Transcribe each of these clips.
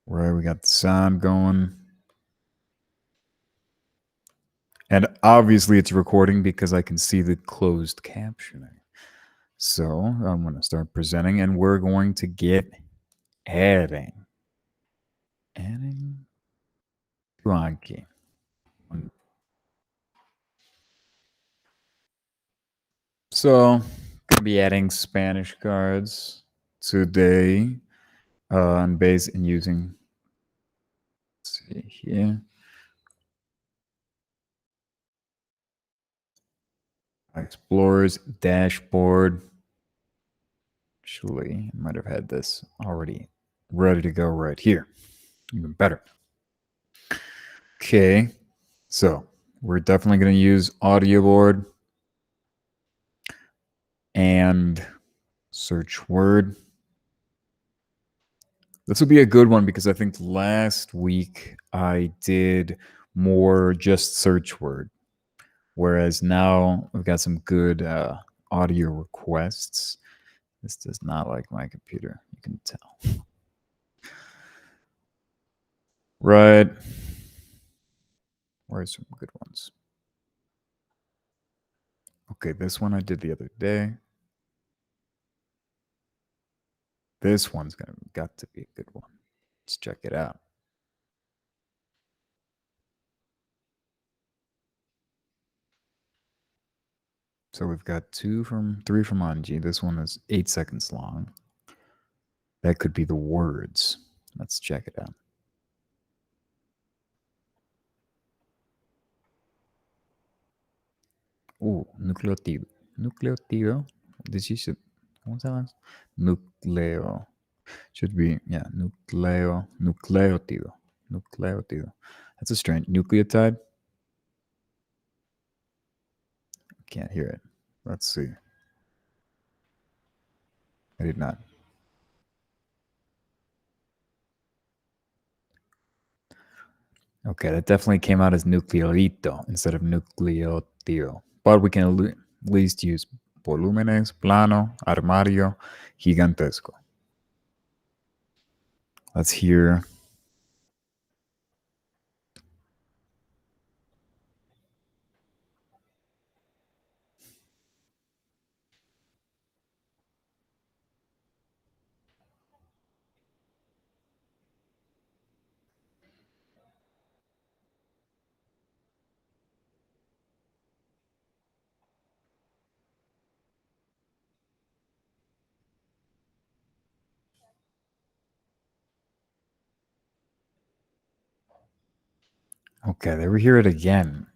Right, we got the sound going. And obviously it's recording because I can see the closed captioning. So I'm going to start presenting and we're going to get adding to Anki. So going to be adding Spanish cards today on base and using, let's see here, Explorer's dashboard. Actually, I might have had this already ready to go right here. Even better. Okay, so we're definitely going to use audio board and search word. This will be a good one because I think last week I did more just search word, whereas now I've got some good audio requests. This does not like my computer, you can tell. Right. Where are some good ones? Okay, this one I did the other day. This one's got to be a good one. Let's check it out. So we've got three from Anji. This one is 8 seconds long. That could be the words. Let's check it out. Nucleotido. Nucleotido. This is it. ¿Cómo se llama? Nucleo. Should be, yeah, nucleotido. Nucleotido. That's a strange nucleotide. Can't hear it. Let's see. I did not. Okay, that definitely came out as nucleolito instead of nucleotido. But we can at least use volúmenes, plano, armario, gigantesco. Let's hear. Okay, there we hear it again.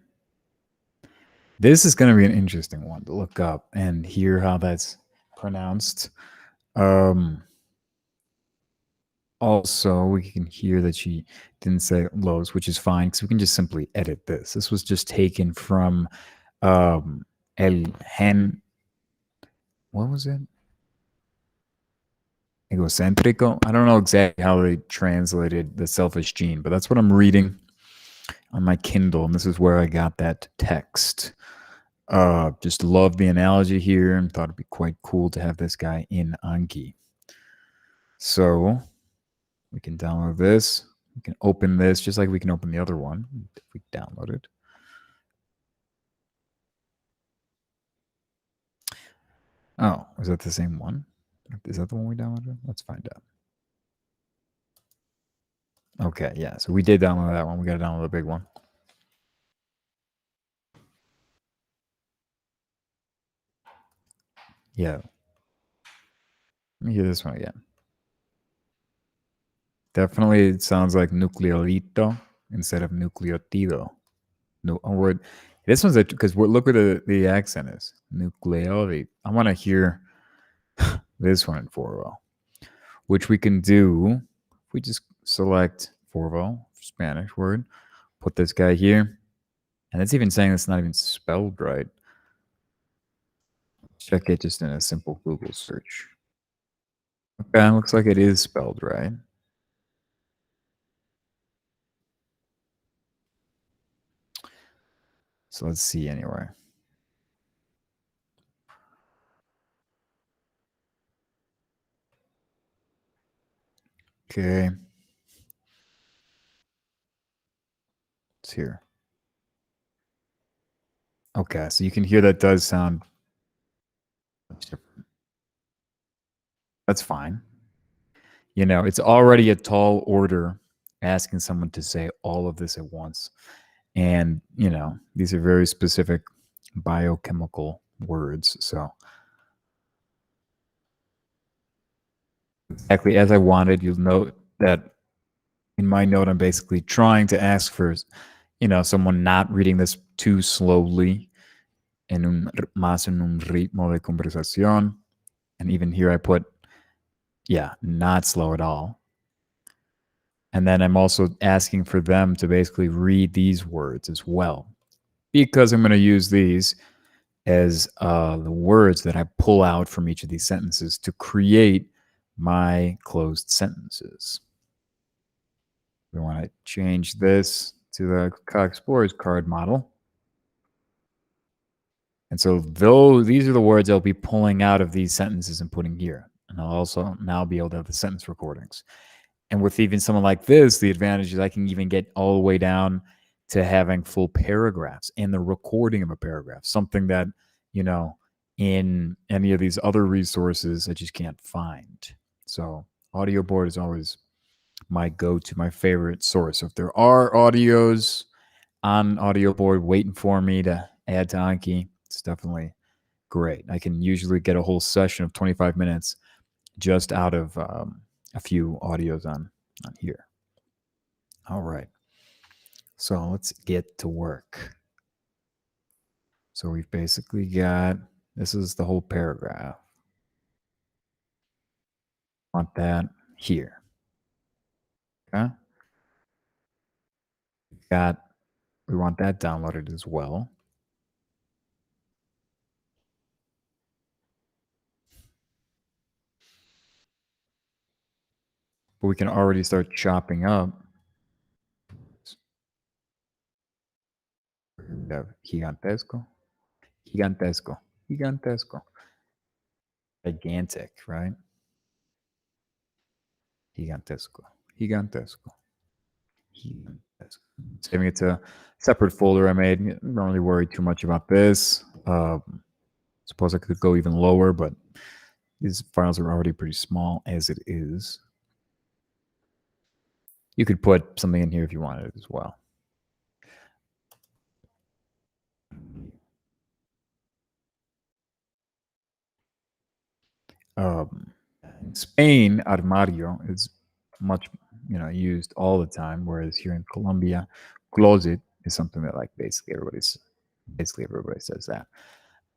This is going to be an interesting one to look up and hear how that's pronounced. Also, we can hear that she didn't say lows, which is fine because we can just simply edit this. This was just taken from El Hen. What was it? Egocentrico. I don't know exactly how they translated the selfish gene, but that's what I'm reading on my Kindle, and this is where I got that text. Just love the analogy here and thought it'd be quite cool to have this guy in Anki. So we can download this. We can open this just like we can open the other one if we download it. Oh, is that the same one? Is that the one we downloaded? Let's find out. Okay, yeah. So we did download that one. We got to download the big one. Yeah. Let me hear this one again. Definitely it sounds like nucleolito instead of nucleotido. No, word. This one's because look where the accent is. Nucleolito. I want to hear this one in Forvo, which we can do. If we just select Forvo, Spanish word, put this guy here, and it's even saying it's not even spelled right. Check it just in a simple Google search. Okay, looks like it is spelled right. So let's see anyway. Okay. Let's hear. Okay, so you can hear that does sound different. That's fine. You know, it's already a tall order asking someone to say all of this at once. And, you know, these are very specific biochemical words. So, exactly as I wanted, you'll note that in my note, I'm basically trying to ask for, you know, someone not reading this too slowly, más en un ritmo de conversación. And even here I put, yeah, not slow at all. And then I'm also asking for them to basically read these words as well, because I'm going to use these as the words that I pull out from each of these sentences to create my closed sentences. We want to change this to the Explorers card model. And so these are the words I'll be pulling out of these sentences and putting here. And I'll also now be able to have the sentence recordings. And with even someone like this, the advantage is I can even get all the way down to having full paragraphs and the recording of a paragraph, something that, you know, in any of these other resources I just can't find. So audio board is always my go-to, my favorite source. So if there are audios on audio board waiting for me to add to Anki, it's definitely great. I can usually get a whole session of 25 minutes just out of a few audios on here. All right. So let's get to work. So we've basically got, this is the whole paragraph. Want that here. Okay. We want that downloaded as well. But we can already start chopping up. We have gigantesco, gigantesco, gigantesco. Gigantic, right? Gigantesco, gigantesco, gigantesco. Saving it to a separate folder I made. Don't really worry too much about this. Suppose I could go even lower, but these files are already pretty small as it is. You could put something in here if you wanted as well. In Spain, armario is much, you know, used all the time, whereas here in Colombia, closet is something that like basically everybody says that.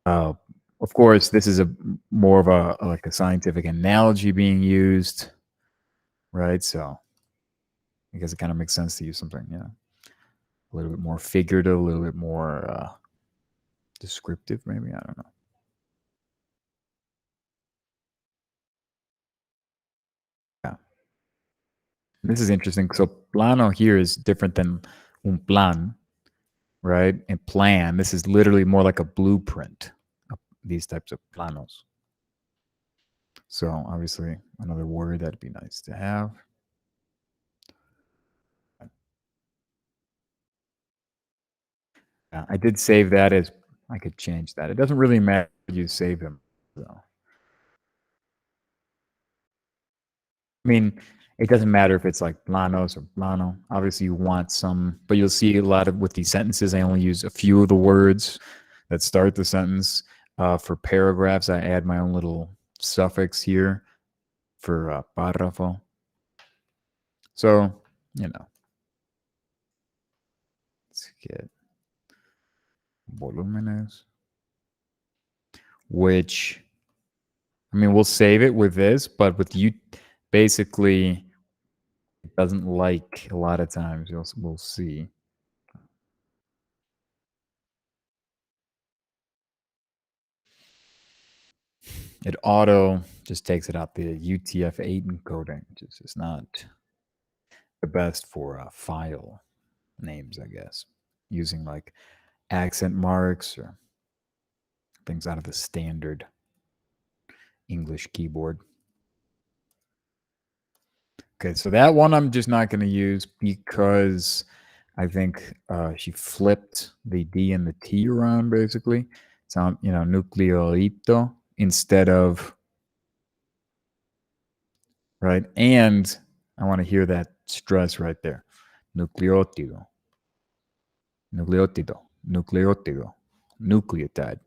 Of course, this is a more of a like a scientific analogy being used, right? So I guess it kind of makes sense to use something, you know, a little bit more figurative, a little bit more descriptive, maybe. I don't know. Yeah. This is interesting. So plano here is different than un plan, right? And plan, this is literally more like a blueprint of these types of planos. So obviously another word that'd be nice to have. Yeah, I did save that as, I could change that. It doesn't really matter if you save them. So. I mean, it doesn't matter if it's like planos or plano. Obviously, you want some, but you'll see a lot of with these sentences, I only use a few of the words that start the sentence. For paragraphs, I add my own little suffix here for párrafo. So, you know, let's get volúmenes, which, I mean, we'll save it with this, but with you, basically, it doesn't like a lot of times. We'll see. It auto just takes it out the UTF-8 encoding, which is just not the best for file names, I guess, using like accent marks or things out of the standard English keyboard. Okay, so that one I'm just not going to use because I think she flipped the D and the T around, basically. Sound, nucleolito instead of, right? And I want to hear that stress right there. Nucleótido, nucleótido, nucleótido, nucleotide.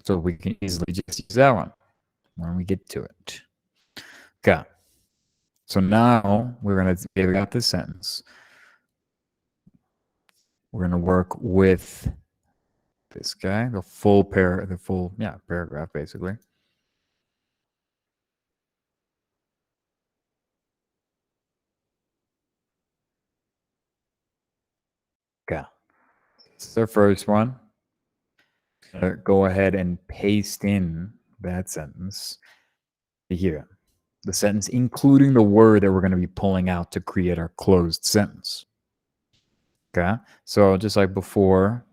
So we can easily just use that one when we get to it. Okay. So now we got this sentence. We're gonna work with this guy, the full paragraph basically. Okay. This is our first one. Go ahead and paste in that sentence here. The sentence, including the word that we're going to be pulling out to create our closed sentence. Okay. So just like before,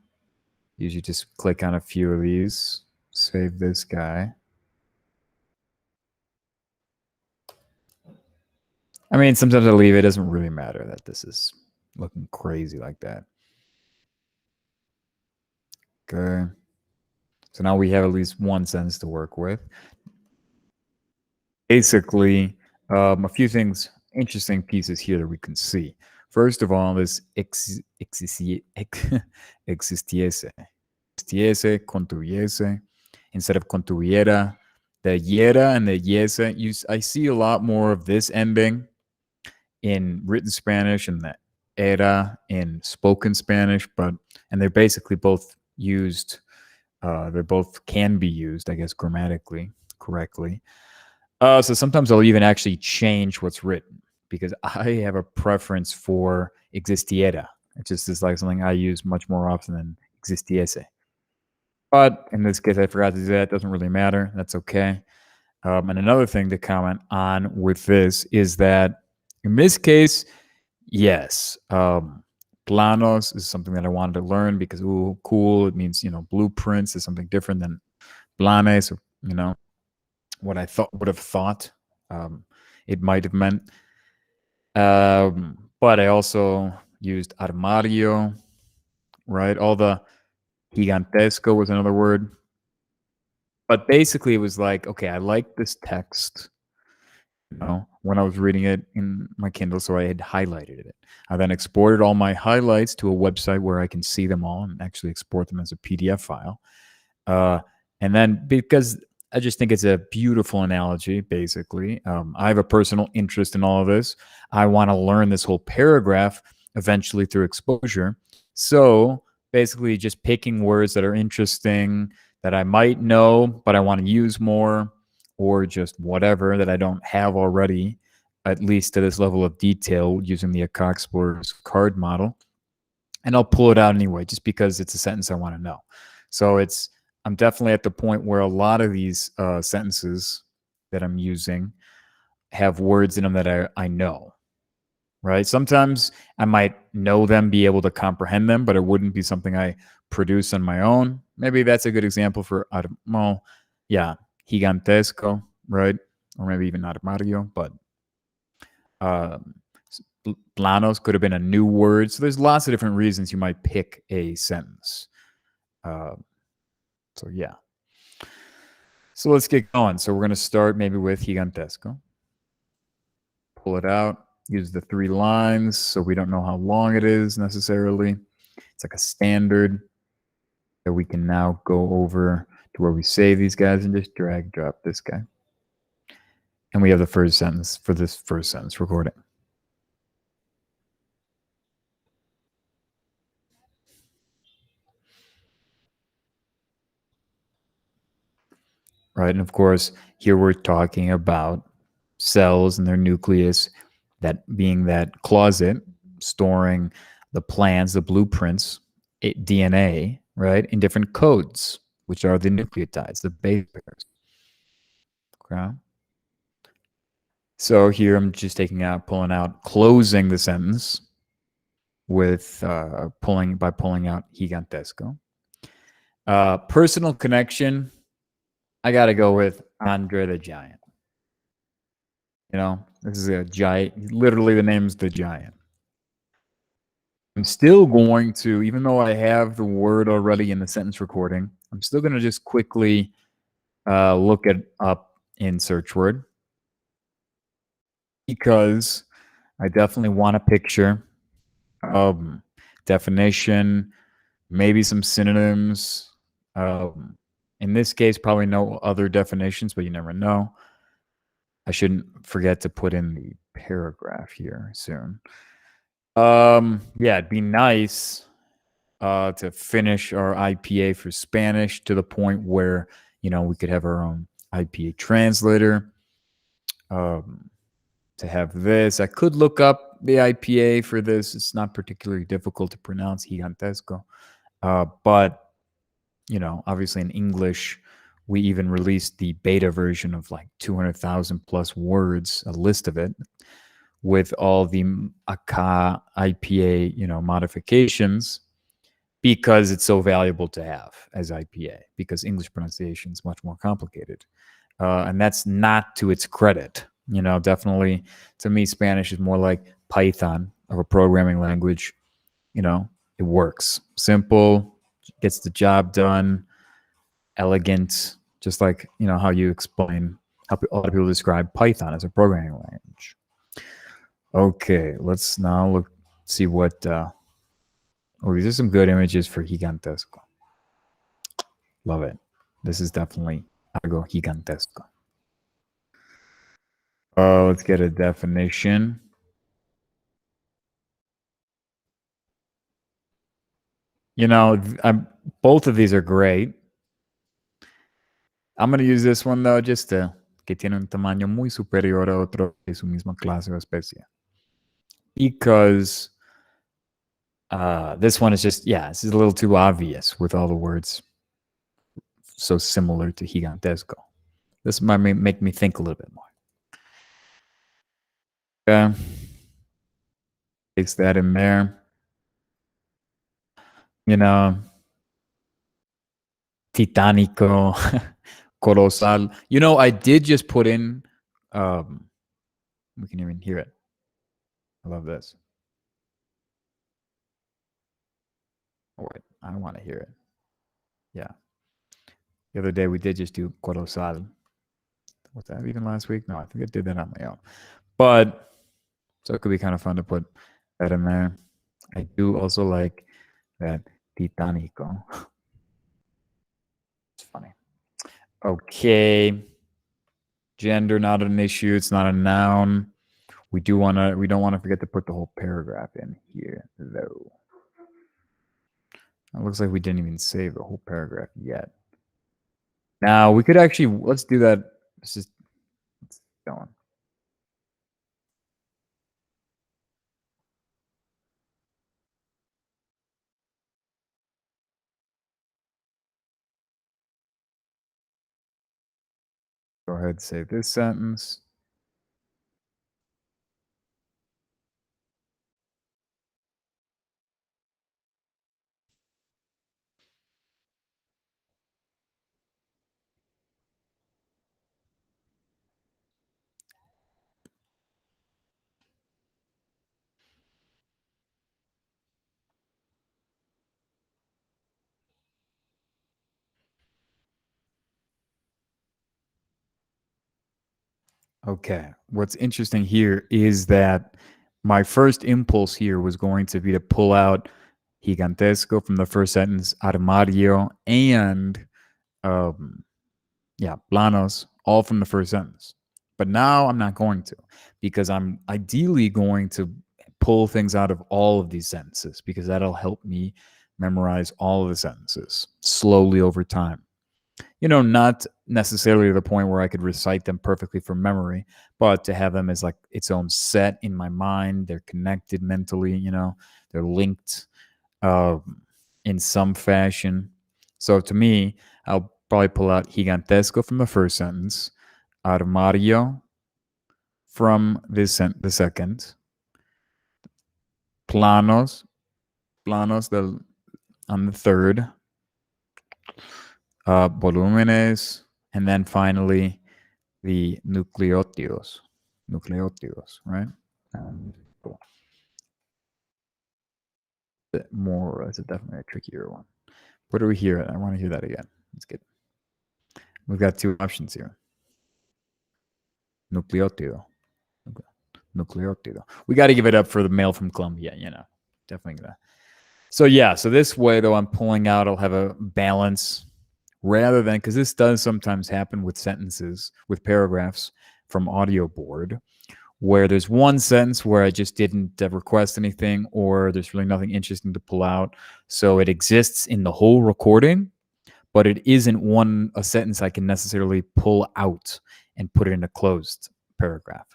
usually just click on a few of these, save this guy. I mean, sometimes I leave it. It doesn't really matter that this is looking crazy like that. Okay. So now we have at least one sentence to work with. Basically, a few things, interesting pieces here that we can see. First of all, this existiese, contuviese, instead of contuviera, the yera and the yese. I see a lot more of this ending in written Spanish and the era in spoken Spanish, and they're basically both used. They both can be used, I guess, grammatically correctly. So sometimes I'll even actually change what's written because I have a preference for existiera. It just is like something I use much more often than existiese. But in this case, I forgot to do that. It doesn't really matter. That's okay. And another thing to comment on with this is that in this case, yes, planos is something that I wanted to learn because, ooh, cool. It means, blueprints is something different than planes, or, what I would have thought it might have meant. But I also used armario, right? All the gigantesco was another word. But basically, it was like, okay, I like this text, when I was reading it in my Kindle, so I had highlighted it. I then exported all my highlights to a website where I can see them all and actually export them as a PDF file. And then because I just think it's a beautiful analogy, basically. I have a personal interest in all of this. I want to learn this whole paragraph eventually through exposure. So basically, just picking words that are interesting, that I might know, but I want to use more, or just whatever that I don't have already, at least to this level of detail using the Akka Explorer's card model. And I'll pull it out anyway, just because it's a sentence I want to know. So I'm definitely at the point where a lot of these sentences that I'm using have words in them that I know, right? Sometimes I might know them, be able to comprehend them, but it wouldn't be something I produce on my own. Maybe that's a good example for, gigantesco, right? Or maybe even armario, but planos could have been a new word. So there's lots of different reasons you might pick a sentence. So yeah. So let's get going. So we're going to start maybe with gigantesco. Pull it out. Use the 3 lines so we don't know how long it is necessarily. It's like a standard that we can now go over to where we save these guys and just drag drop this guy. And we have the first sentence for this first sentence recording. Right. And of course, here we're talking about cells and their nucleus, that being that closet storing the plans, the blueprints, DNA, right, in different codes, which are the nucleotides, the base pairs. Okay. So here I'm just pulling out, closing the sentence with pulling out gigantesco. Personal connection, I got to go with Andre the Giant. This is a giant. Literally, the name's the Giant. I'm still going to, even though I have the word already in the sentence recording, I'm still going to just quickly look it up in search word because I definitely want a picture, definition, maybe some synonyms. In this case, probably no other definitions, but you never know. I shouldn't forget to put in the paragraph here soon. Yeah, it'd be nice to finish our IPA for Spanish to the point where, you know, we could have our own IPA translator. To have this, I could look up the IPA for this. It's not particularly difficult to pronounce, gigantesco. But, you know, obviously in English, we even released the beta version of like 200,000 plus words, a list of it, with all the Aka IPA, you know, modifications because it's so valuable to have as IPA because English pronunciation is much more complicated. And that's not to its credit. You know, definitely to me, Spanish is more like Python of a programming language. You know, it works. Simple, gets the job done, elegant, just like, you know, how you explain, how a lot of people describe Python as a programming language. Okay, let's now look, see what, oh, these are some good images for gigantesco. Love it. This is definitely algo gigantesco. Let's get a definition. You know, both of these are great. I'm going to use this one though, just to que tiene un tamaño muy superior a otro de su misma clase o especie. Because this one is just, yeah, this is a little too obvious with all the words so similar to gigantesco. This might make me think a little bit more. Okay. Paste that in there. You know, Titanico, Colosal. You know, I did just put in, we can even hear it. I love this. Oh, wait, I don't want to hear it. Yeah. The other day we did just do Colosal. Was that even last week? No, I think I did that on my own. But so it could be kind of fun to put that in there. I do also like that Titanico. It's funny. Okay. Gender not an issue. It's not a noun. We don't want to forget to put the whole paragraph in here though. It looks like we didn't even save the whole paragraph yet. Now we could actually, let's do that. Let's just go on. Go ahead, save this sentence. Okay. What's interesting here is that my first impulse here was going to be to pull out gigantesco from the first sentence, armario, and yeah, planos, all from the first sentence. But now I'm not going to because I'm ideally going to pull things out of all of these sentences because that'll help me memorize all of the sentences slowly over time. You know, not necessarily to the point where I could recite them perfectly from memory, but to have them as like its own set in my mind. They're connected mentally, you know, they're linked in some fashion. So to me, I'll probably pull out gigantesco from the first sentence, armario from the second, planos on the third, volúmenes, and then finally the nucleótidos, right? And cool. more, it's definitely a trickier one. What do we hear? I want to hear that again. Let's get. We've got two options here. Nucleótido. Nucleótido. We got to give it up for the mail from Colombia, Definitely gonna. So yeah, so this way though, I'm pulling out, I'll have a balance rather than, because this does sometimes happen with sentences, with paragraphs from audio board, where there's one sentence where I just didn't request anything, or there's really nothing interesting to pull out. So it exists in the whole recording, but it isn't a sentence I can necessarily pull out and put it in a closed paragraph.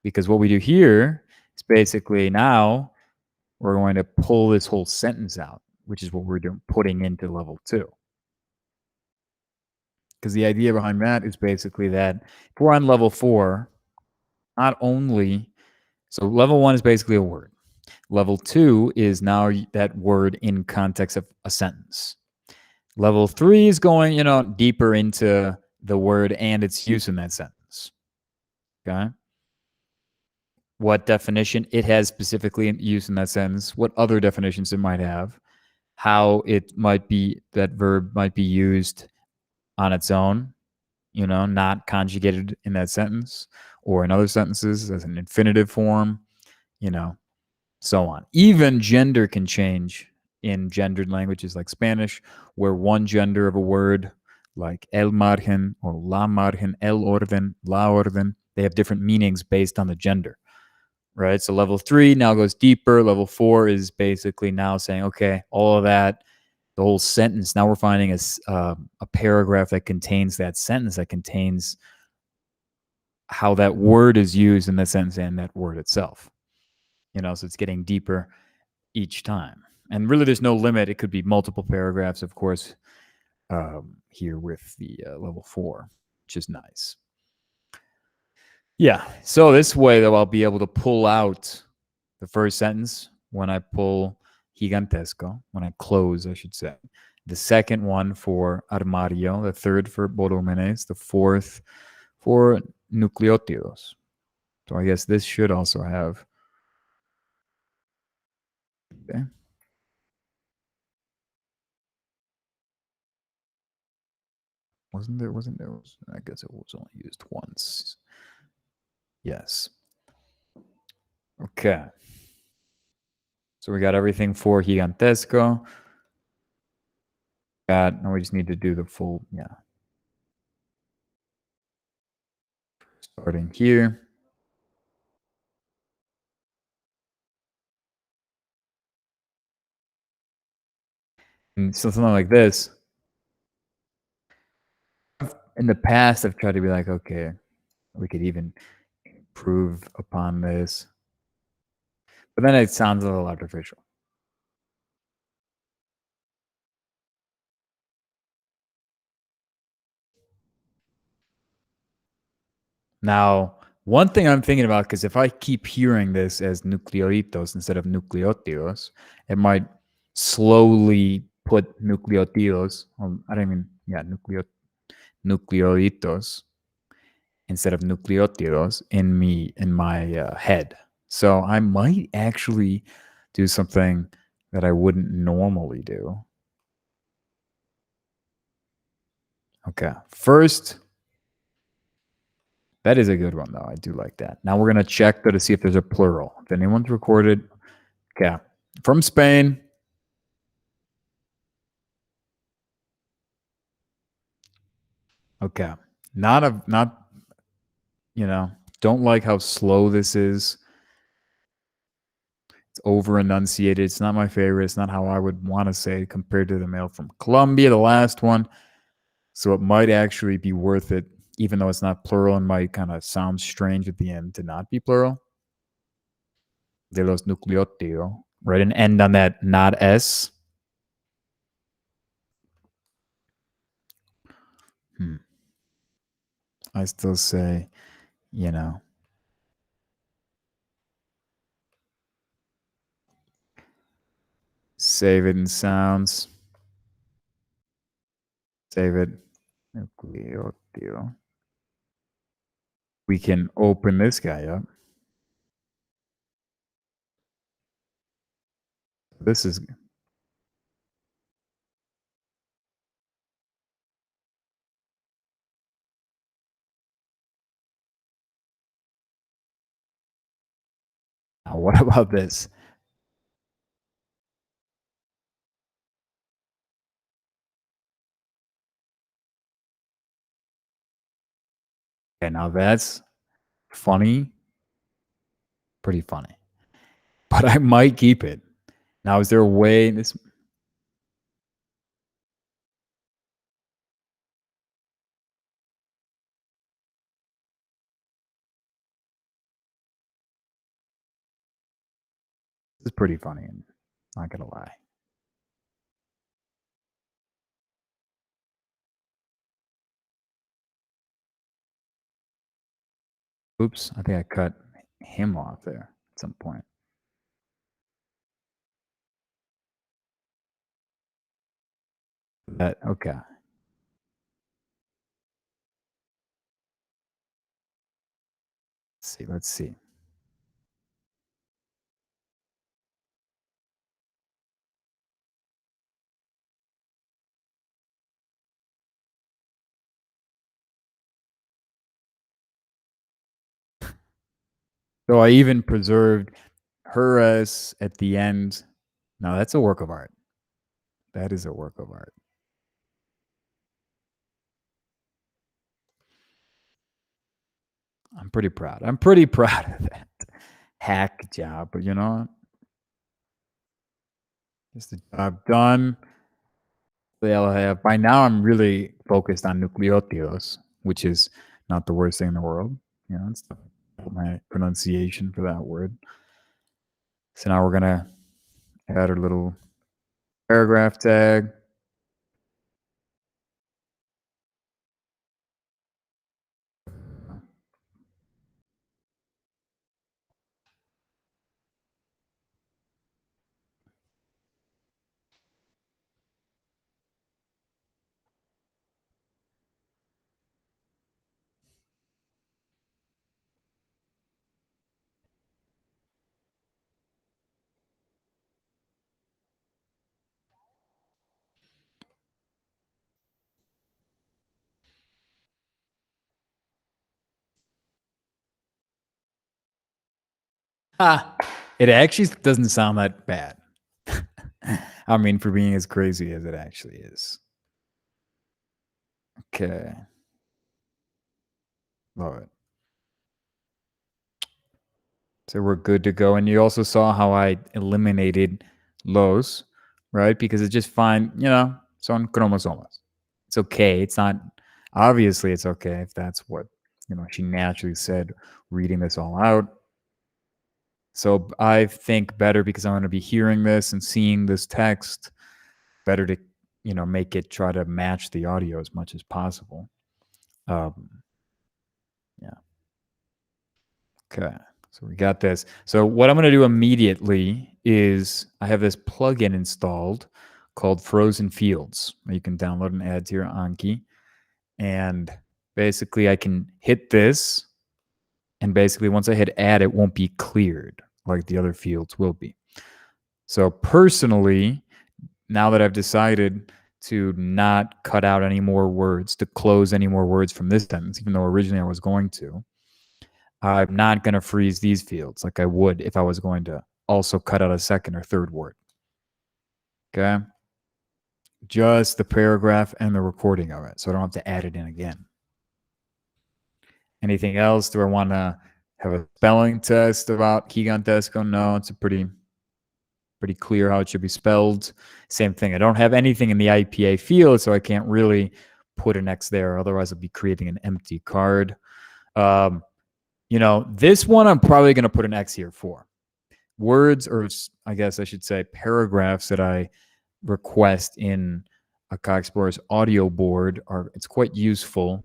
Because what we do here is basically now we're going to pull this whole sentence out, which is what we're doing, putting into level 2. Because the idea behind that is basically that if we're on level 4, not only, so level 1 is basically a word. Level 2 is now that word in context of a sentence. Level 3 is going, deeper into the word and its use in that sentence. Okay. What definition it has specifically in use in that sentence, what other definitions it might have, how it might be, that verb might be used on its own, not conjugated in that sentence or in other sentences as an infinitive form, so on. Even gender can change in gendered languages like Spanish, where one gender of a word like el margen or la margen, el orden, la orden, they have different meanings based on the gender, right? So level 3 now goes deeper. Level 4 is basically now saying, okay, all of that, the whole sentence, now we're finding a paragraph that contains that sentence, that contains how that word is used in that sentence and that word itself. So it's getting deeper each time. And really, there's no limit. It could be multiple paragraphs, of course, here with the level 4, which is nice. Yeah. So this way, though, I'll be able to pull out the first sentence when I pull gigantesco, when I close, I should say. The second one for armario, the third for volúmenes, the fourth for nucleótidos. So I guess this should also have. Okay. Wasn't there? I guess it was only used once. Yes. Okay. So we got everything for gigantesco. Now we just need to do the full, starting here. And so something like this. In the past, I've tried to be like, okay, we could even improve upon this. But then it sounds a little artificial. Now, one thing I'm thinking about, because if I keep hearing this as nucleolitos instead of nucleótidos, it might slowly put nucleótidos, I don't mean, nucleolitos instead of nucleótidos in my head. So I might actually do something that I wouldn't normally do. Okay, first, that is a good one, though. I do like that. Now we're going to check, though, to see if there's a plural. If anyone's recorded, okay, from Spain. Okay, not, don't like how slow this is. It's over enunciated. It's not my favorite. It's not how I would want to say it compared to the mail from Colombia, the last one. So it might actually be worth it, even though it's not plural and might kind of sound strange at the end to not be plural. De los nucleótidos, right? And end on that not S. I still say, save it in sounds. Save it. Nucleótido. We can open this guy up. This is what about this? Okay, now that's funny, pretty funny. But I might keep it. Now, is there a way is pretty funny, and not gonna lie. Oops, I think I cut him off there at some point. That okay. Let's see. So I even preserved her as at the end. Now that's a work of art. That is a work of art. I'm pretty proud. I'm pretty proud of that hack job, but you know, just the job done. They'll have by now. I'm really focused on nucleotidos, which is not the worst thing in the world. You know, it's my pronunciation for that word. So now we're gonna add a little paragraph tag. Ah, it actually doesn't sound that bad. I mean, for being as crazy as it actually is. Okay, love it. So we're good to go. And you also saw how I eliminated los, right? Because it's just fine, you know, son cromosomas. It's okay. It's not, obviously, it's okay if that's what, you know, she naturally said reading this all out. So I think better because I'm going to be hearing this and seeing this text, better to, you know, make it try to match the audio as much as possible. Um, yeah. Okay. So we got this. So what I'm going to do immediately is I have this plugin installed called Frozen Fields. You can download and add to your Anki. And basically I can hit this. And basically once I hit add, it won't be cleared like the other fields will be. So personally, now that I've decided to not cut out any more words, to close any more words from this sentence, even though originally I was going to, I'm not going to freeze these fields like I would if I was going to also cut out a second or third word. Okay. Just the paragraph and the recording of it. So I don't have to add it in again. Anything else? Do I want to have a spelling test about gigantesco? No, it's a pretty clear how it should be spelled. Same thing. I don't have anything in the IPA field, so I can't really put an X there. Otherwise, I'll be creating an empty card. You know, this one I'm probably going to put an X here for words, or I guess I should say paragraphs that I request in a Explorer's audio board are it's quite useful,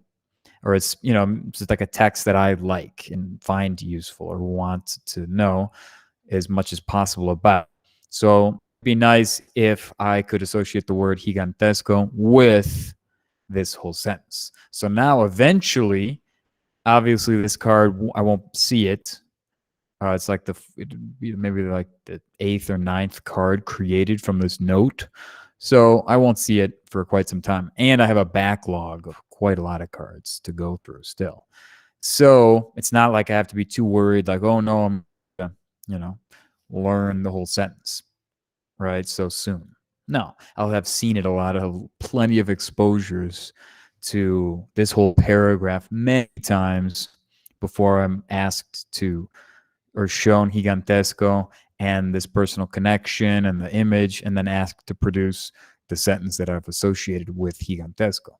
or it's, you know, it's like a text that I like and find useful or want to know as much as possible about. So it'd be nice if I could associate the word gigantesco with this whole sentence. So now eventually, obviously this card, I won't see it, It's like maybe like the 8th or 9th card created from this note. So I won't see it for quite some time. And I have a backlog of quite a lot of cards to go through still. So it's not like I have to be too worried, like, oh no, I'm gonna, learn the whole sentence, right? So soon. No, I'll have seen it a lot of plenty of exposures to this whole paragraph many times before I'm asked to or shown gigantesco and this personal connection and the image, and then asked to produce the sentence that I've associated with gigantesco,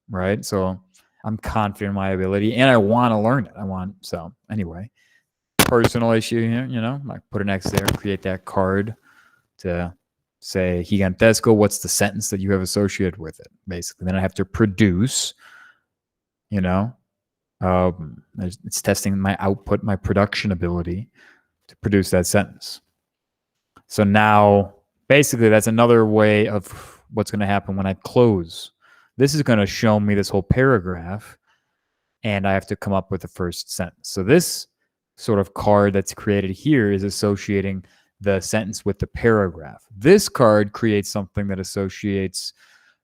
right? So I'm confident in my ability and I want to learn it. So anyway, personal issue here, like put an X there, create that card to say gigantesco, what's the sentence that you have associated with it, basically. Then I have to produce, it's testing my output, my production ability to produce that sentence. So now, basically, that's another way of what's going to happen when I close. This is going to show me this whole paragraph, and I have to come up with the first sentence. So this sort of card that's created here is associating the sentence with the paragraph. This card creates something that associates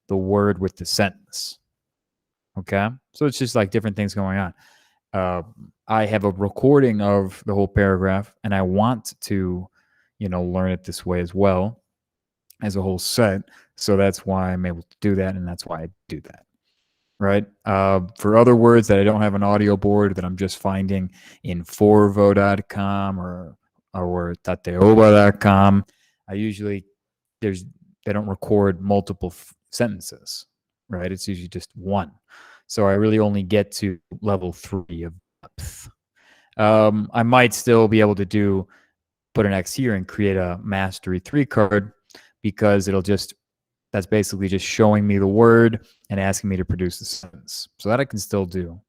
the word with the sentence. Okay? So it's just like different things going on. I have a recording of the whole paragraph, and I want to, learn it this way as well as a whole set. So that's why I'm able to do that, and that's why I do that. Right. For other words that I don't have an audio board that I'm just finding in forvo.com or tateoba.com, I usually they don't record multiple sentences. Right. It's usually just one. So I really only get to level 3 of depth. I might still be able to put an X here and create a mastery 3 card, because that's basically just showing me the word and asking me to produce the sentence. So that I can still do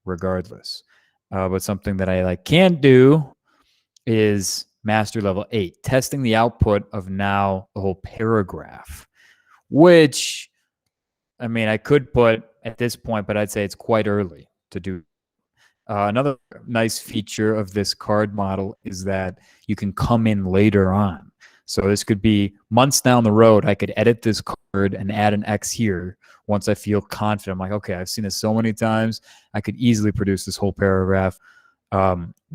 regardless. But something that I can't do is master level 8, testing the output of now the whole paragraph, which, I mean, I could put at this point, but I'd say it's quite early to do. Another nice feature of this card model is that you can come in later on. So this could be months down the road. I could edit this card and add an X here once I feel confident. I'm like, okay, I've seen this so many times. I could easily produce this whole paragraph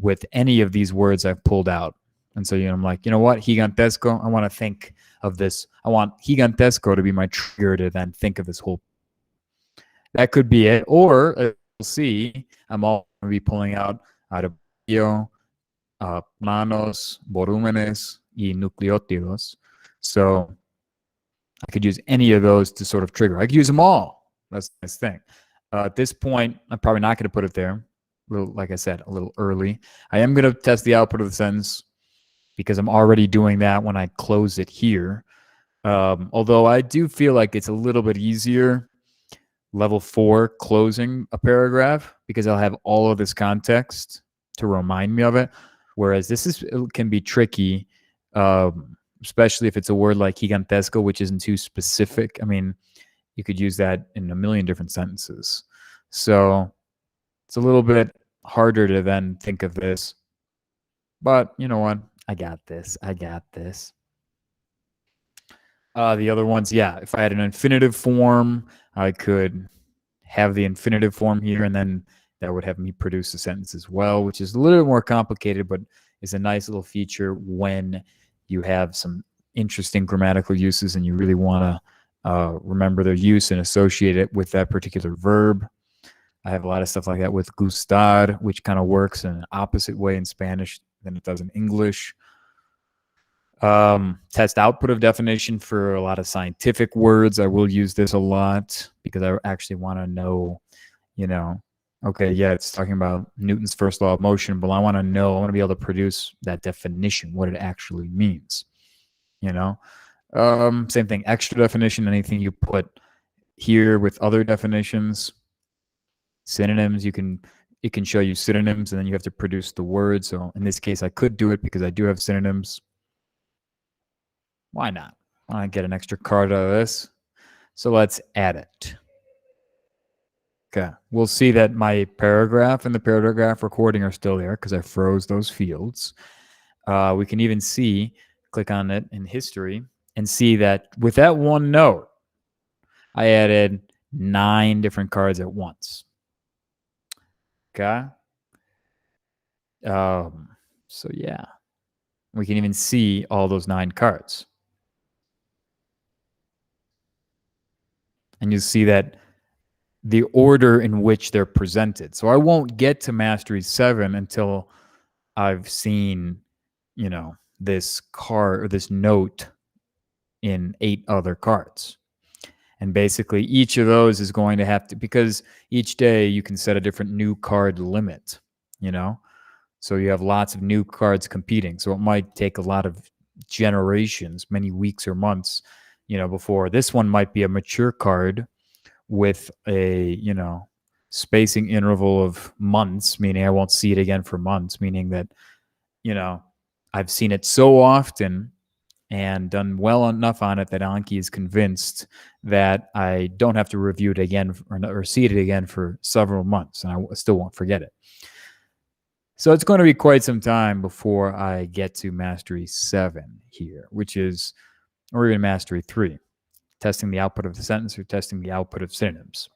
with any of these words I've pulled out. And so, I'm like, you know what? Gigantesco, I want to think of this. I want gigantesco to be my trigger to then think of this whole. That could be it. Or we'll see, I'm all going to be pulling out arbollo, planos, volúmenes, y nucleótidos. So I could use any of those to sort of trigger. I could use them all. That's the nice thing. At this point, I'm probably not going to put it there. Like I said, a little early. I am going to test the output of the sentence because I'm already doing that when I close it here. Although I do feel like it's a little bit easier level 4 closing a paragraph, because I'll have all of this context to remind me of it. Whereas it can be tricky, especially if it's a word like gigantesco, which isn't too specific. I mean, you could use that in a million different sentences. So it's a little bit harder to then think of this. But you know what? I got this. The other ones, yeah, if I had an infinitive form, I could have the infinitive form here, and then that would have me produce a sentence as well, which is a little bit more complicated, but is a nice little feature when you have some interesting grammatical uses and you really want to remember their use and associate it with that particular verb. I have a lot of stuff like that with gustar, which kind of works in an opposite way in Spanish than it does in English. Test output of definition for a lot of scientific words. I will use this a lot because I actually want to know, okay, yeah, it's talking about Newton's first law of motion, but I want to be able to produce that definition, what it actually means, Same thing, extra definition, anything you put here with other definitions. Synonyms, it can show you synonyms, and then you have to produce the word. So in this case, I could do it because I do have synonyms. Why not? I get an extra card out of this. So let's add it. Okay. We'll see that my paragraph and the paragraph recording are still there because I froze those fields. We can even see, click on it in history, and see that with that one note, I added 9 different cards at once. Okay. So yeah, we can even see all those 9 cards. And you see that the order in which they're presented. So I won't get to Mastery 7 until I've seen, this card or this note in 8 other cards. And basically each of those is going to have to, because each day you can set a different new card limit, So you have lots of new cards competing. So it might take a lot of generations, many weeks or months, before this one might be a mature card with a, spacing interval of months, meaning I won't see it again for months, meaning that, I've seen it so often and done well enough on it that Anki is convinced that I don't have to review it again or see it again for several months, and I still won't forget it. So it's going to be quite some time before I get to Mastery 7 here, or even Mastery 3, testing the output of the sentence or testing the output of synonyms.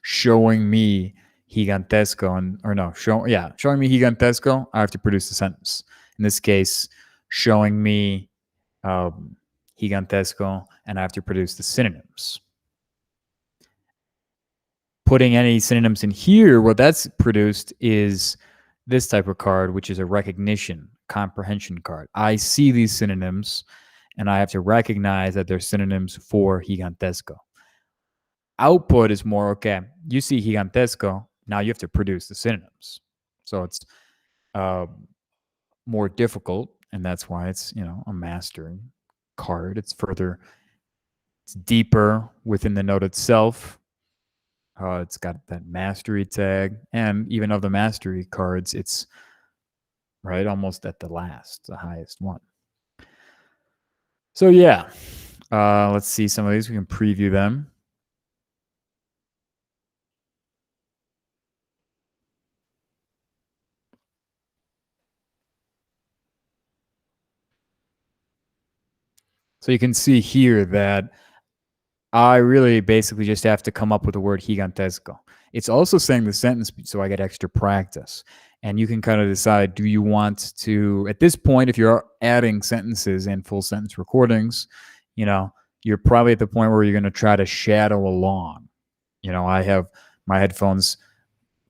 Showing me gigantesco showing me gigantesco, I have to produce the sentence. In this case, showing me gigantesco, and I have to produce the synonyms. Putting any synonyms in here, what that's produced is this type of card, which is a recognition, comprehension card. I see these synonyms, and I have to recognize that they're synonyms for gigantesco. Output is more, okay, you see gigantesco, now you have to produce the synonyms. So it's more difficult, and that's why it's, a mastery card. It's deeper within the note itself. It's got that mastery tag, and even of the mastery cards, it's right almost at the highest one. So yeah, let's see some of these. We can preview them. So you can see here that I really basically just have to come up with the word gigantesco. It's also saying the sentence so I get extra practice. And you can kind of decide, do you want to, at this point, if you're adding sentences and full sentence recordings, you're probably at the point where you're going to try to shadow along. I have my headphones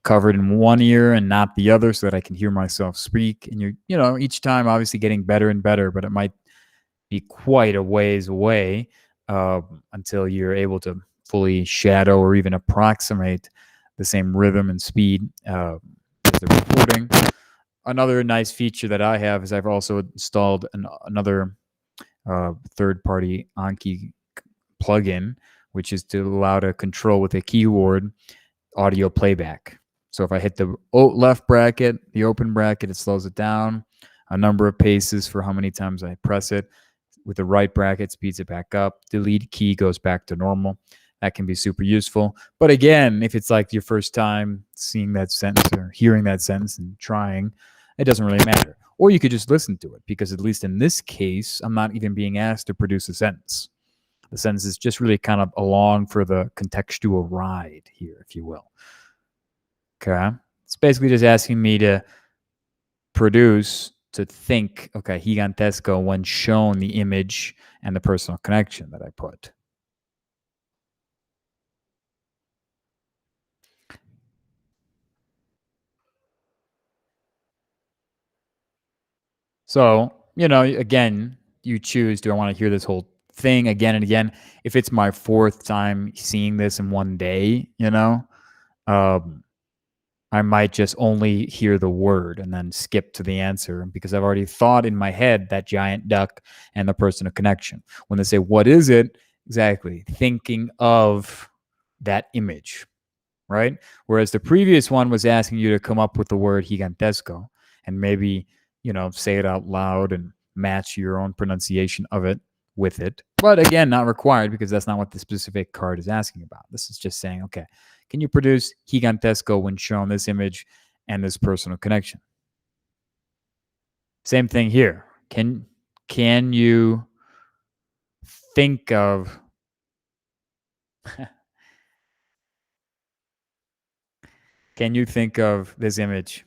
covered in one ear and not the other so that I can hear myself speak. And you're, each time obviously getting better and better, but it might be quite a ways away until you're able to fully shadow or even approximate the same rhythm and speed as the recording. Another nice feature that I have is I've also installed another third-party Anki plugin, which is to allow to control with a keyboard audio playback. So if I hit the left bracket, the open bracket, it slows it down a number of paces for how many times I press it. With the right bracket, speeds it back up. The lead key goes back to normal. That can be super useful. But again, if it's like your first time seeing that sentence or hearing that sentence and trying, it doesn't really matter. Or you could just listen to it, because at least in this case, I'm not even being asked to produce a sentence. The sentence is just really kind of along for the contextual ride here, if you will. Okay. It's basically just asking me to think, okay, gigantesco when shown the image and the personal connection that I put. So, again, you choose, do I want to hear this whole thing again and again? If it's my 4th time seeing this in one day, I might just only hear the word and then skip to the answer, because I've already thought in my head that giant duck and the personal connection. When they say, what is it? Exactly. Thinking of that image, right? Whereas the previous one was asking you to come up with the word gigantesco and maybe, say it out loud and match your own pronunciation of it, with it. But again, not required because that's not what the specific card is asking about. This is just saying, okay, can you produce gigantesco when shown this image and this personal connection? Same thing here. Can you think of can you think of this image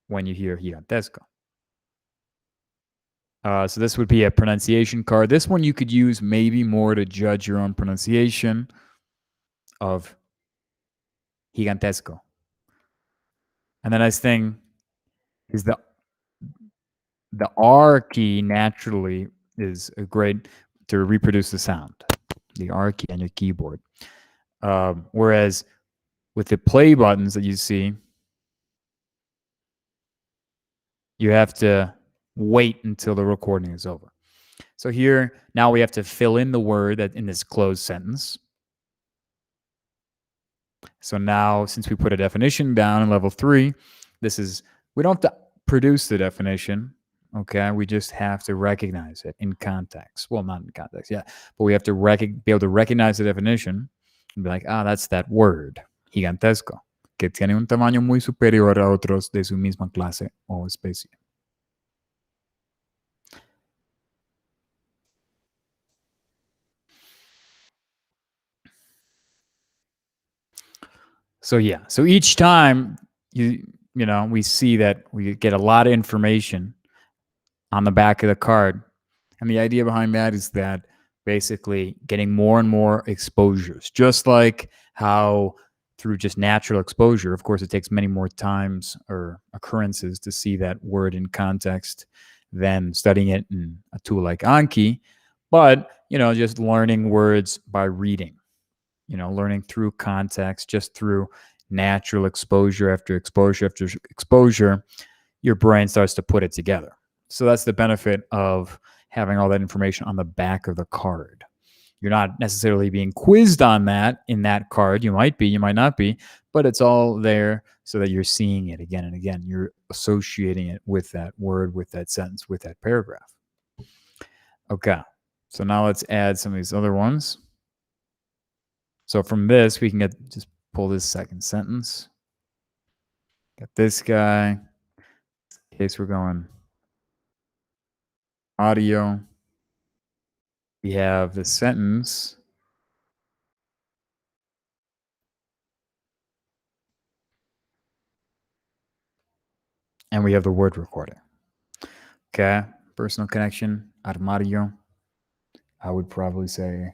when you hear gigantesco? So this would be a pronunciation card. This one you could use maybe more to judge your own pronunciation of gigantesco. And the nice thing is the R key naturally is a great to reproduce the sound. The R key on your keyboard. Whereas with the play buttons that you see, you have to wait until the recording is over. So here, now we have to fill in the word that in this closed sentence. So now, since we put a definition down in level 3, we don't have to produce the definition, okay? We just have to recognize it in context. Well, not in context, yeah, but we have to be able to recognize the definition and be like, that's that word, gigantesco, que tiene un tamaño muy superior a otros de su misma clase o especie. So yeah, so each time we see that we get a lot of information on the back of the card. And the idea behind that is that basically getting more and more exposures, just like how through just natural exposure, of course, it takes many more times or occurrences to see that word in context than studying it in a tool like Anki. But, just learning words by reading, learning through context, just through natural exposure after exposure after exposure, your brain starts to put it together. So that's the benefit of having all that information on the back of the card. You're not necessarily being quizzed on that in that card. You might be, you might not be, but it's all there so that you're seeing it again and again. You're associating it with that word, with that sentence, with that paragraph. Okay, so now let's add some of these other ones. So from this, we can just pull this second sentence. Got this guy. In case we're going audio. We have the sentence. And we have the word recording. Okay, personal connection, armario. I would probably say,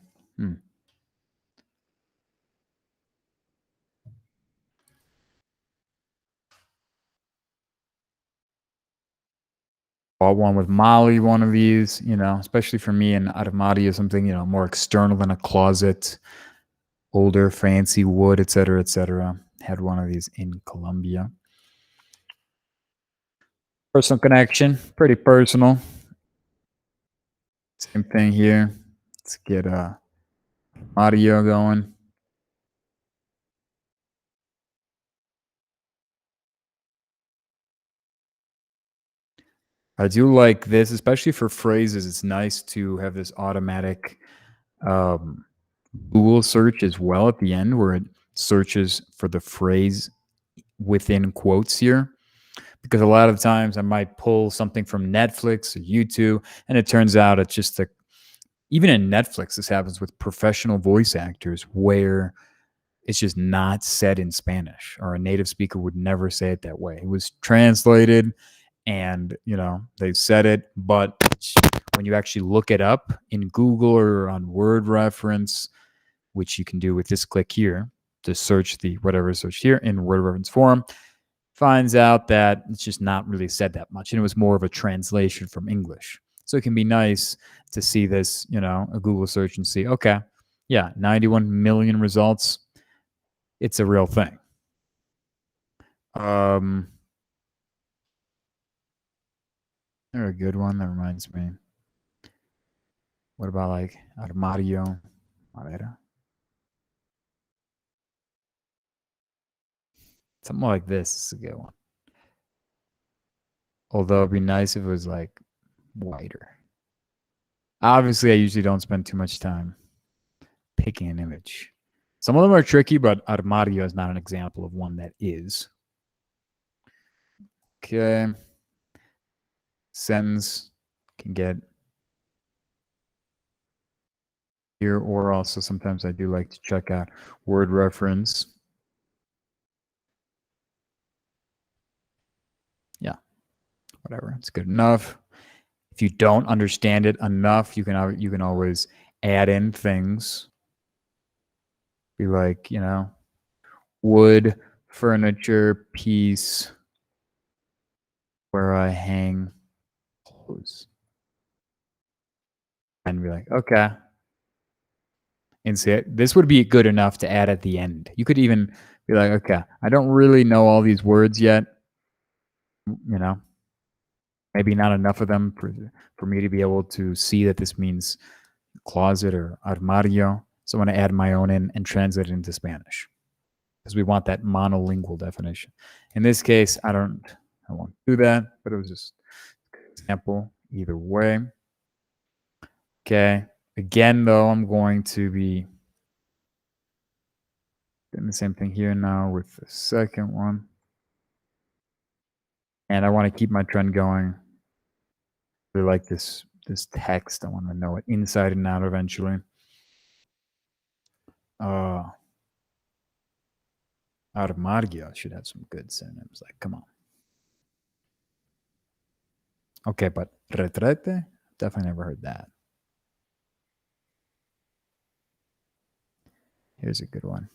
bought one with Molly, one of these, especially for me in armario, something, more external than a closet, older, fancy wood, etc., etc. Had one of these in Colombia. Personal connection, pretty personal. Same thing here. Let's get audio going. I do like this, especially for phrases. It's nice to have this automatic Google search as well at the end, where it searches for the phrase within quotes here. Because a lot of times I might pull something from Netflix or YouTube, and it turns out it's just even in Netflix, this happens with professional voice actors where it's just not said in Spanish, or a native speaker would never say it that way. It was translated and, they said it, but when you actually look it up in Google or on Word reference, which you can do with this click here to search the whatever search here in Word reference form, finds out that it's just not really said that much. And it was more of a translation from English. So it can be nice to see this, a Google search and see, okay, yeah, 91 million results. It's a real thing. They're a good one. That reminds me. What about like armario? Madera? Something like this is a good one. Although it'd be nice if it was like wider. Obviously, I usually don't spend too much time picking an image. Some of them are tricky, but armario is not an example of one that is. Okay. Sentence can get here, or also sometimes I do like to check out word reference. Yeah, whatever. It's good enough. If you don't understand it enough, you can always add in things. Be like, wood, furniture, piece where I hang clothes. And be like, okay. And say this would be good enough to add at the end. You could even be like, okay, I don't really know all these words yet. Maybe not enough of them for me to be able to see that this means closet or armario. So I'm going to add my own in and translate it into Spanish because we want that monolingual definition. In this case, I won't do that, but it was just an example either way. Okay. Again, though, I'm going to be doing the same thing here now with the second one. And I want to keep my trend going. I really like this text. I want to know it inside and out eventually. Armario should have some good synonyms. Like, come on. Okay, but retrete? Definitely never heard that. Here's a good one.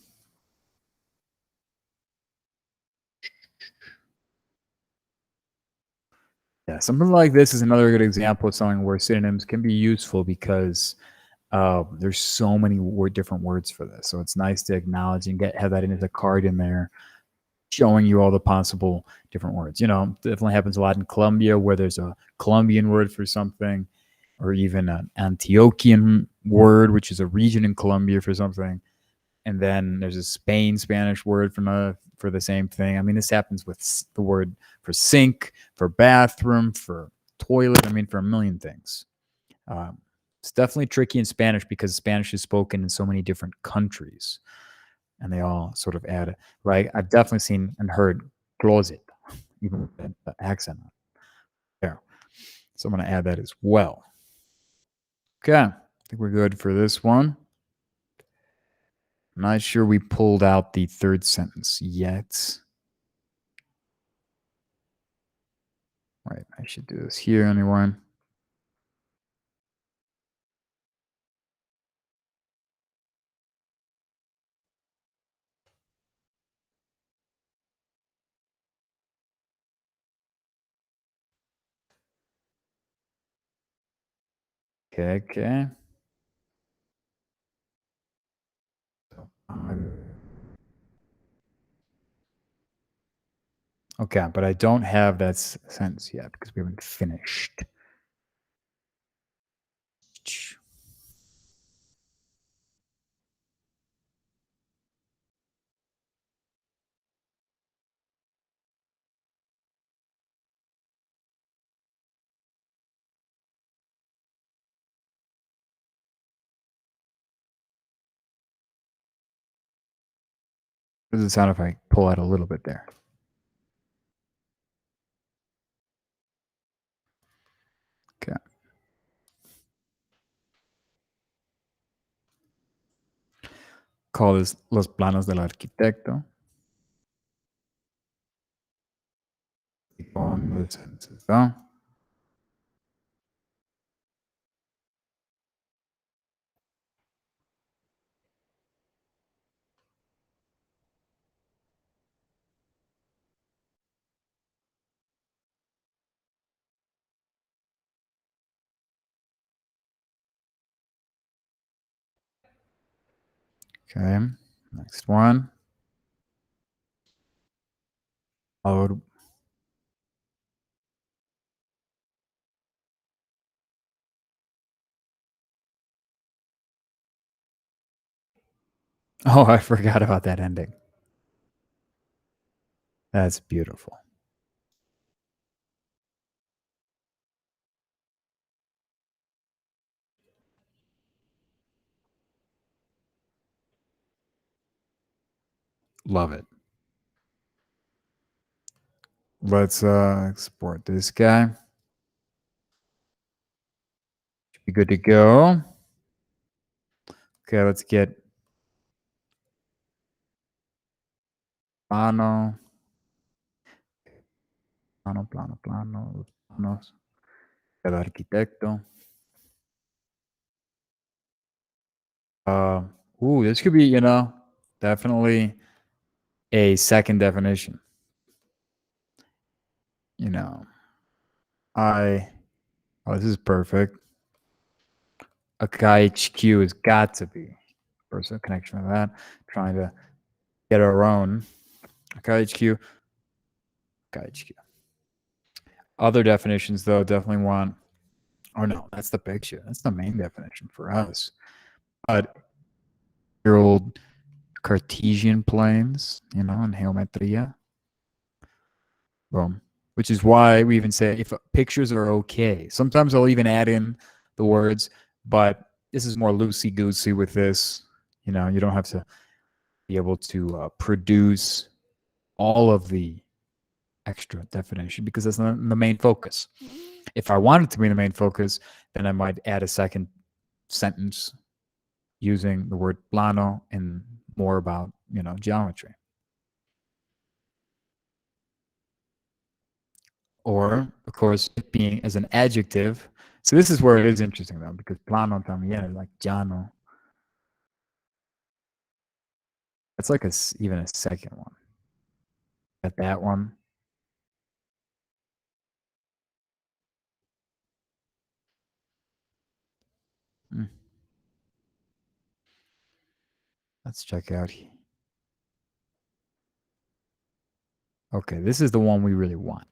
Yeah, something like this is another good example of something where synonyms can be useful because there's so many different words for this. So it's nice to acknowledge and have that in as a card in there, showing you all the possible different words. Definitely happens a lot in Colombia where there's a Colombian word for something, or even an Antiochian word, which is a region in Colombia for something. And then there's a Spanish word for the same thing. I mean, this happens with the word for sink, for bathroom, for toilet. I mean, for a million things. It's definitely tricky in Spanish because Spanish is spoken in so many different countries, and they all sort of add. Like I've definitely seen and heard closet, even with the accent there. So I'm going to add that as well. Okay, I think we're good for this one. I'm not sure we pulled out the third sentence yet. Right, I should do this here anyway. Okay. Okay, but I don't have that sentence yet because we haven't finished. What does it sound if I pull out a little bit there? Okay. Call this Los Planos del Arquitecto. On the sentences, though. Okay. Next one. Oh, I forgot about that ending. That's beautiful. Love it. Let's export this guy. Should be good to go. Okay, let's get plano, planos. El arquitecto. This could be, definitely a second definition. This is perfect. A KHQ has got to be personal connection to that. Trying to get our own. A KHQ. KHQ. Other definitions, though, definitely want. Oh, no, that's the picture. That's the main definition for us. But your old Cartesian planes, in geometria. Boom. Which is why we even say if pictures are okay. Sometimes I'll even add in the words, but this is more loosey-goosey with this. You don't have to be able to produce all of the extra definition because that's not the main focus. If I wanted to be the main focus, then I might add a second sentence using the word plano and more about, geometry. Or, of course, it being as an adjective. So this is where it is interesting, though, because plano también, like llano. That's like even a second one. Got that one. Let's check out here. Okay, this is the one we really want.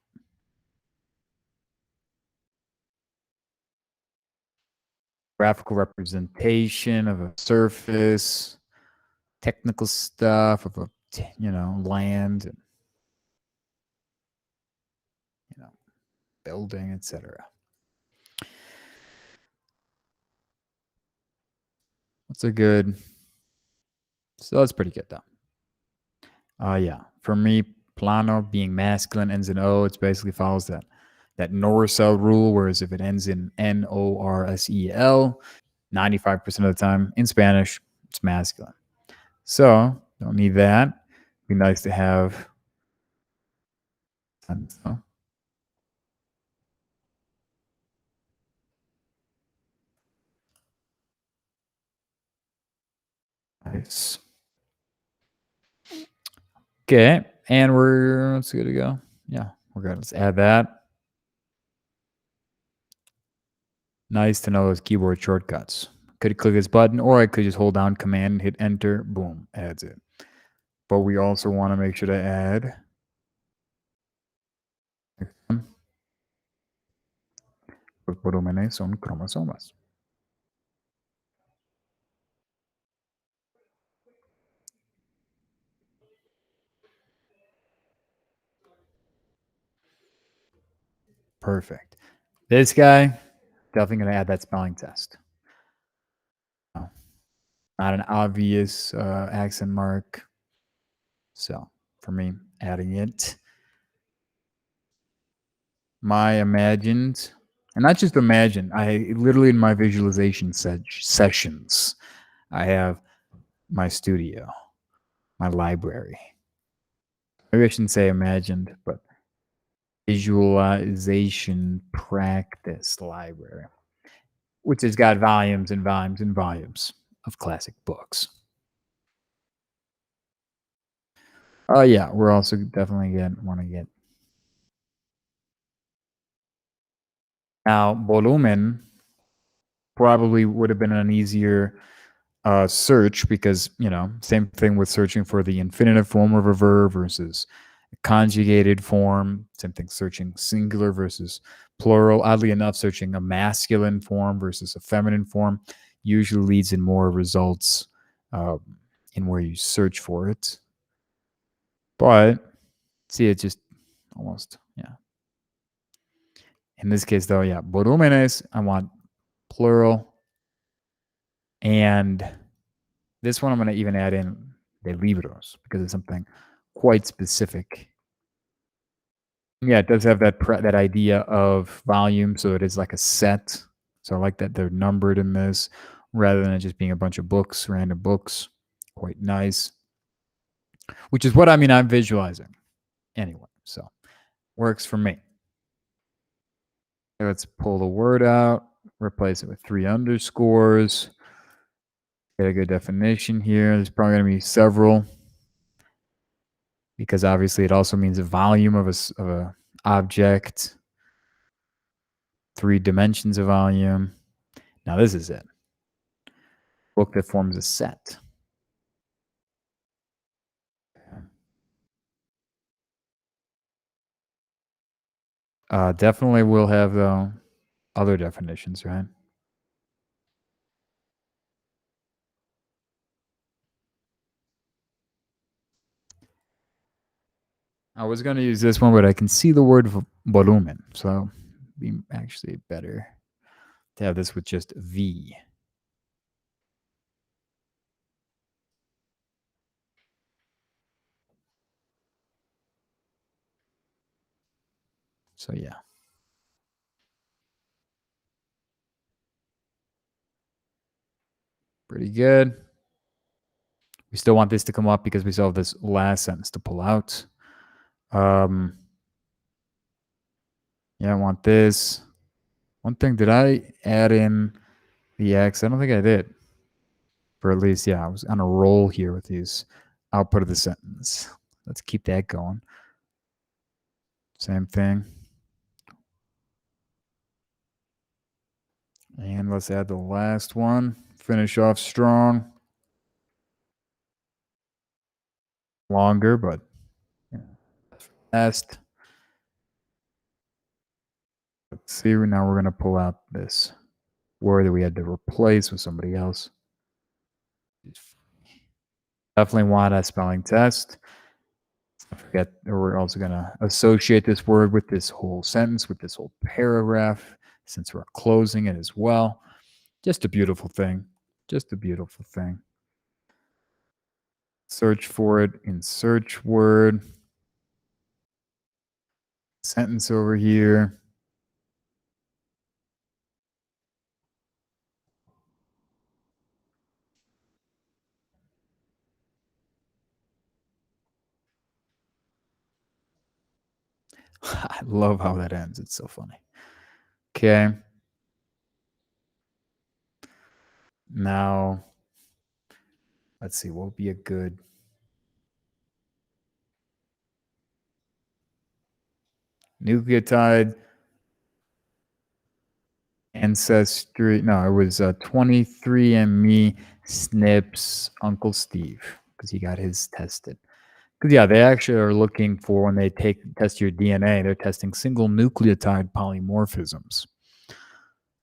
Graphical representation of a surface, technical stuff of a, land, and, building, etc. That's a good. So that's pretty good, though. Yeah, for me, plano being masculine ends in O. It basically follows that Norsel rule. Whereas if it ends in Norsel, 95% of the time in Spanish, it's masculine. So don't need that. Be nice to have. Nice. Okay, and let's good to go. Yeah, we're good. Let's add that. Nice to know those keyboard shortcuts. Could click this button, or I could just hold down Command and hit Enter. Boom, adds it. But we also want to make sure to add. Los volúmenes son cromosomas. Perfect. This guy, definitely going to add that spelling test. Not an obvious accent mark. So for me, adding it. My imagined, and not just imagined, I literally in my visualization sessions, I have my studio, my library. Maybe I shouldn't say imagined, but visualization practice library, which has got volumes and volumes and volumes of classic books. Oh yeah, we're also definitely want to get. Now, volumen probably would have been an easier search because, same thing with searching for the infinitive form of a verb versus a conjugated form. Same thing searching singular versus plural. Oddly enough, searching a masculine form versus a feminine form usually leads in more results in where you search for it. But see, it just almost, yeah. In this case, though, yeah, volúmenes, I want plural. And this one, I'm going to even add in de libros because it's something quite specific. Yeah, it does have that idea of volume, so it is like a set. So I like that they're numbered in this rather than it just being a bunch of books, random books. Quite nice. Which is what I'm visualizing anyway. So works for me. Let's pull the word out, replace it with 3 underscores. Get a good definition here. There's probably going to be several because obviously it also means a volume of a object, 3 dimensions of volume. Now this is it. Book that forms a set. Definitely will have other definitions, right? I was going to use this one, but I can see the word volumen, so it'd be actually better to have this with just V. So yeah. Pretty good. We still want this to come up because we still have this last sentence to pull out. Yeah, I want this. One thing, did I add in the X? I don't think I did. For at least, yeah, I was on a roll here with these output of the sentence. Let's keep that going. Same thing. And let's add the last one. Finish off strong. Longer, but fast. Let's see. Now we're going to pull out this word that we had to replace with somebody else. Definitely want a spelling test. Don't forget, we're also going to associate this word with this whole sentence, with this whole paragraph, since we're closing it as well. Just a beautiful thing. Just a beautiful thing. Search for it in search word. Sentence over here. I love how that ends. It's so funny. Okay. Now, let's see. What would be a good nucleotide ancestry? No, it was 23andMe SNPs Uncle Steve because he got his tested. Because yeah, they actually are looking for when they test your DNA, they're testing single nucleotide polymorphisms.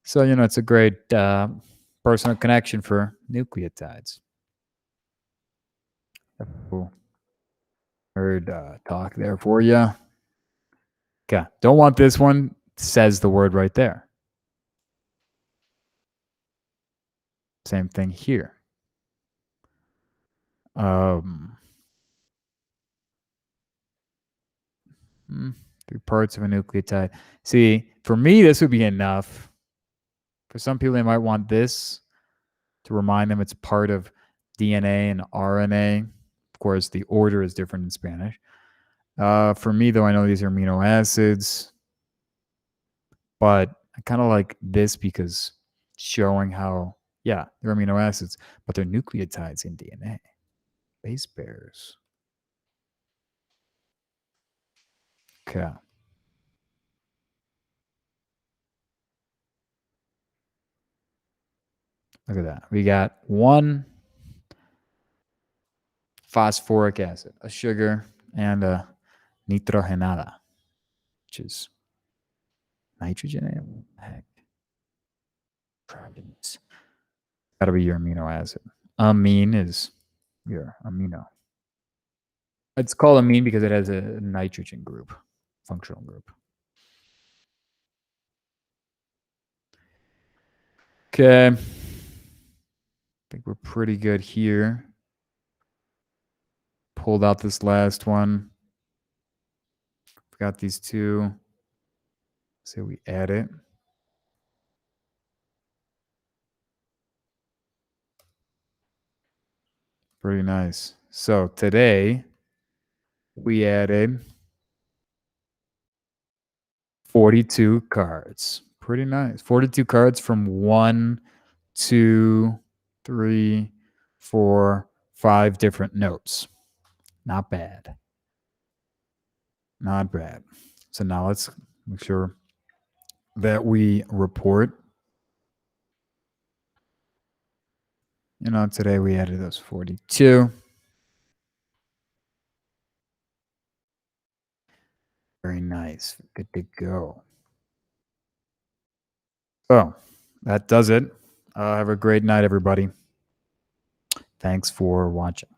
So it's a great personal connection for nucleotides. Heard talk there for you. Okay, don't want this one. Says the word right there. Same thing here. 3 parts of a nucleotide. See, for me, this would be enough. For some people, they might want this to remind them it's part of DNA and RNA. Of course, the order is different in Spanish. For me, though, I know these are amino acids, but I kind of like this because showing how, yeah, they're amino acids, but they're nucleotides in DNA. Base pairs. Okay. Look at that. We got 1 phosphoric acid, a sugar, and a nitrogenada, which is nitrogen. Heck. Got to be your amino acid. Amine is your amino. It's called amine because it has a nitrogen group, functional group. Okay. I think we're pretty good here. pulled out this last one. Got these two. So we add it. Pretty nice. So today we added 42 cards. Pretty nice. 42 cards from 1, 2, 3, 4, 5 different notes. Not bad. Not bad. So now let's make sure that we report. Today we added those 42. Very nice. Good to go. So that does it. Have a great night, everybody. Thanks for watching.